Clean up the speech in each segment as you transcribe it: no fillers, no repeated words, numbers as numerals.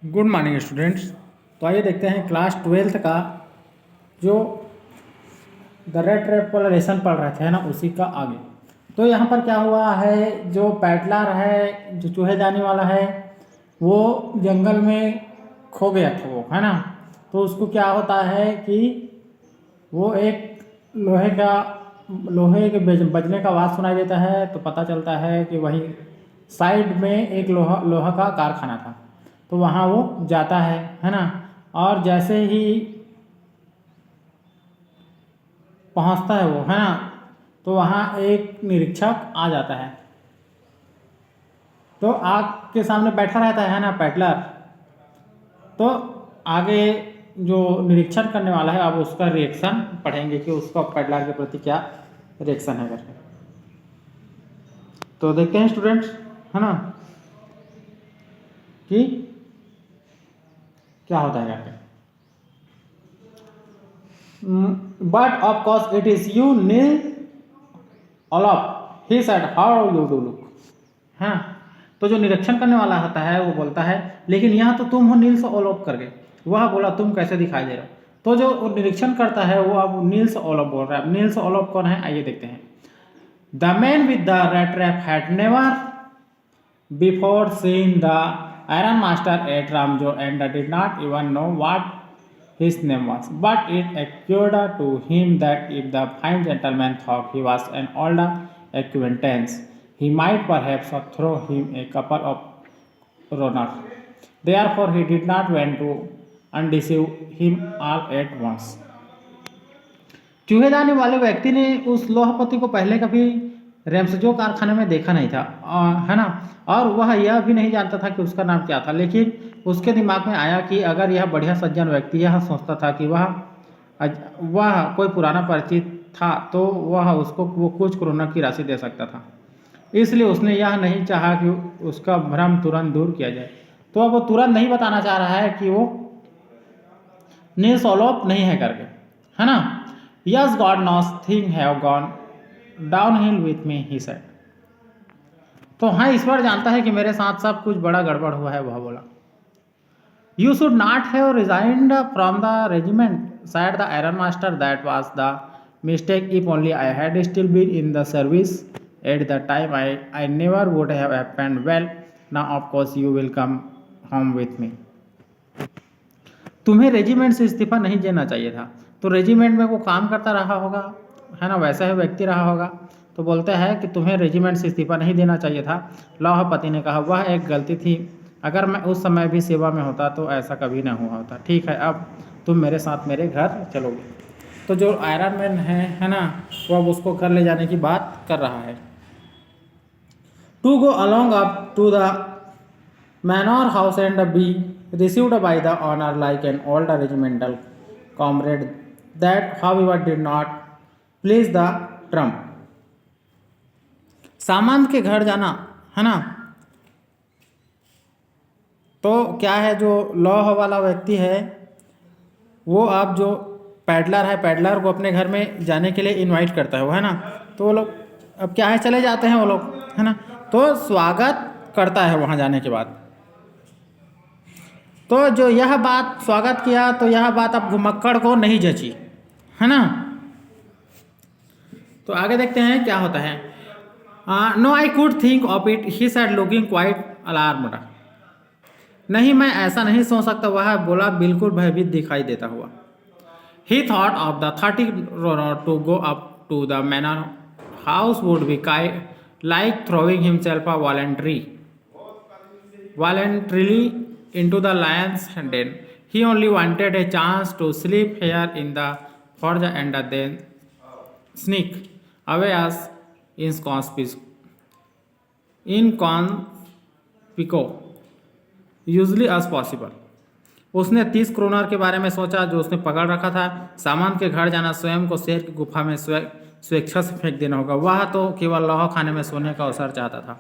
Good morning students. तो आइए देखते हैं क्लास 12th का जो द रेड ट्रैप वाला लेसन पढ़ रहे थे ना, उसी का आगे। तो यहाँ पर क्या हुआ है, जो पैटलर है, जो चूहेदानी वाला है, वो जंगल में खो गया था वो, है ना। तो उसको क्या होता है कि वो एक लोहे के बजने का आवाज़ सुनाई देता है। तो पता चलता है कि वही साइड में एक लोहा का कारखाना था। तो वहाँ वो जाता है ना। और जैसे ही पहुँचता है वो, है ना, तो वहाँ एक निरीक्षक आ जाता है। तो आग के सामने बैठा रहता है ना पैटलर। तो आगे जो निरीक्षण करने वाला है, अब उसका रिएक्शन पढ़ेंगे कि उसका पैटलर के प्रति क्या रिएक्शन है करके। तो देखते हैं स्टूडेंट्स, है ना, कि क्या होता है करके। But of course it is you Neil Olaf, he said how you do look. हाँ, तो जो निरीक्षण करने वाला होता है वो बोलता है, लेकिन यहाँ तो तुम हो नील्स ओलफ करके। वह बोला तुम कैसे दिखाई दे रहे हो। तो जो निरीक्षण करता है वो अब नील्स ओलफ बोल रहा है। नील्स ओलफ कौन है, आइए देखते हैं। The man with the red trap had never before seeing the iron master at Ramjo and did not even know what his name was. But it occurred to him that if the fine gentleman thought he was an older acquaintance, he might perhaps throw him a couple of runners. Therefore, he did not want to undeceive him all at once. चूहेदानी वाले व्यक्ति ने उस लोहपति को पहले कभी रेम्सजो कारखाने में देखा नहीं था, है ना। और वह यह भी नहीं जानता था कि उसका नाम क्या था। लेकिन उसके दिमाग में आया कि अगर यह बढ़िया सज्जन व्यक्ति यह सोचता था कि वह कोई पुराना परिचित था, तो वह उसको वो कुछ करोना की राशि दे सकता था। इसलिए उसने यह नहीं चाहा कि उसका भ्रम तुरंत दूर किया जाए। तो अब वो तुरंत नहीं बताना चाह रहा है कि वो नील्स ओलफ नहीं है करके, है ना। Yes God knows thing have gone downhill with me, he said. तो हाँ, ईश्वर जानता है कि मेरे साथ सब कुछ बड़ा गड़बड़ हुआ है, वह बोला। You should not have resigned from the regiment, said the iron master, that was the mistake, if only I had still been in the service at the time I never would have happened. Well now of course you will come home with me. तुम्हें regiment से इस्तीफा नहीं देना चाहिए था। तो regiment में वो काम करता रहा होगा, है ना, वैसा ही व्यक्ति रहा होगा। तो बोलते हैं कि तुम्हें रेजिमेंट से इस्तीफा नहीं देना चाहिए था। लौहपति ने कहा वह एक गलती थी, अगर मैं उस समय भी सेवा में होता तो ऐसा कभी न हुआ होता। ठीक है, अब तुम मेरे साथ मेरे घर चलोगे। तो जो आयरन मैन है ना, वो अब उसको घर ले जाने की बात कर रहा है। To go along up to the manor house and be received by the honor like an older regimental comrade, that however did not please the Trump। सामंत के घर जाना, है ना। तो क्या है, जो लौह वाला व्यक्ति है वो अब जो पैडलर है, पैडलर को अपने घर में जाने के लिए इनवाइट करता है वो, है ना। तो वो लोग अब क्या है, चले जाते हैं वो लोग, है ना। तो स्वागत करता है वहाँ जाने के बाद। तो जो यह बात स्वागत किया, तो यह बात अब घुमक्कड़ को नहीं जची, है ना। तो आगे देखते हैं क्या होता है। No I could think of it, he said looking quite alarmed. नहीं, मैं ऐसा नहीं सोच सकता, वह बोला बिल्कुल भयभीत दिखाई देता हुआ। He thought of the 30 to go up to the manor house would be like throwing himself voluntarily into the lion's den. He only wanted a chance to sleep here in the forge and then sneak away as inconspicuously usually as possible। उसने 30 kroner के बारे में सोचा जो उसने पकड़ रखा था। सामान के घर जाना, स्वयं को शेर की गुफा में स्वेच्छा से फेंक देना होगा। वह तो केवल लौह खाने में सोने का अवसर चाहता था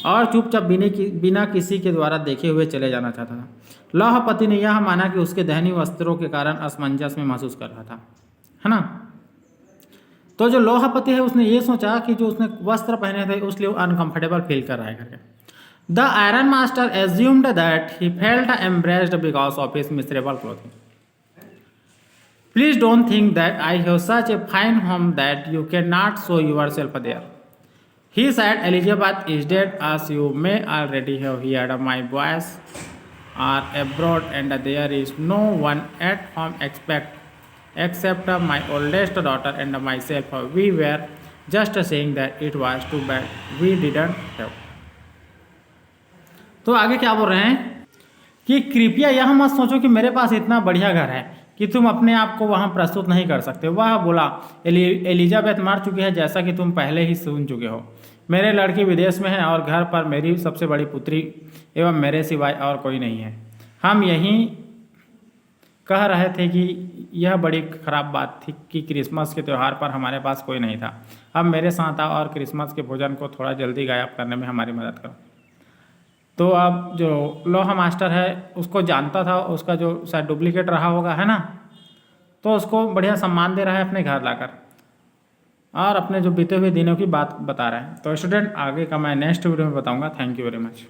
और चुपचाप बिना किसी के द्वारा देखे हुए चले जाना चाहता था। लौहपति ने यह माना कि उसके दहनी वस्त्रों के कारण असमंजस में महसूस कर रहा था, है ना। तो जो लौहपति है उसने ये सोचा कि जो उसने वस्त्र पहने थे उसलिए वो अनकंफर्टेबल फील कर रहा है करके। The iron master assumed that he felt embarrassed because of his miserable clothing. Please don't think that I have such a fine home that you can not show yourself there. He said, Elizabeth is dead, as you may already have heard. My boys are abroad, and there is no one at home except my oldest daughter and myself. We were just saying that it was too bad we didn't have. तो आगे क्या बोल रहे हैं कि कृपया यह मत सोचो कि मेरे पास इतना बढ़िया घर है कि तुम अपने आप को वहाँ प्रस्तुत नहीं कर सकते. वह बोला, एलिजाबेथ मर चुकी है, जैसा कि तुम पहले ही सुन चुके हो. मेरे लड़की विदेश में है और घर पर मेरी सबसे बड़ी पुत्री एवं मेरे सिवाय और कोई नहीं है. हम यही कह रहे थे कि यह बड़ी खराब बात थी कि क्रिसमस के त्यौहार पर हमारे पास कोई नहीं था. अब मेरे साथ आओ और क्रिसमस के भोजन को थोड़ा जल्दी गायब करने में हमारी मदद करो. तो अब जो लोहा मास्टर है उसको जानता था, उसका जो शायद डुप्लीकेट रहा होगा, है ना, तो उसको बढ़िया सम्मान दे रहा है अपने घर लाकर और अपने जो बीते हुए दिनों की बात बता रहा है. तो स्टूडेंट आगे का मैं नेक्स्ट वीडियो में बताऊंगा. Thank you very much.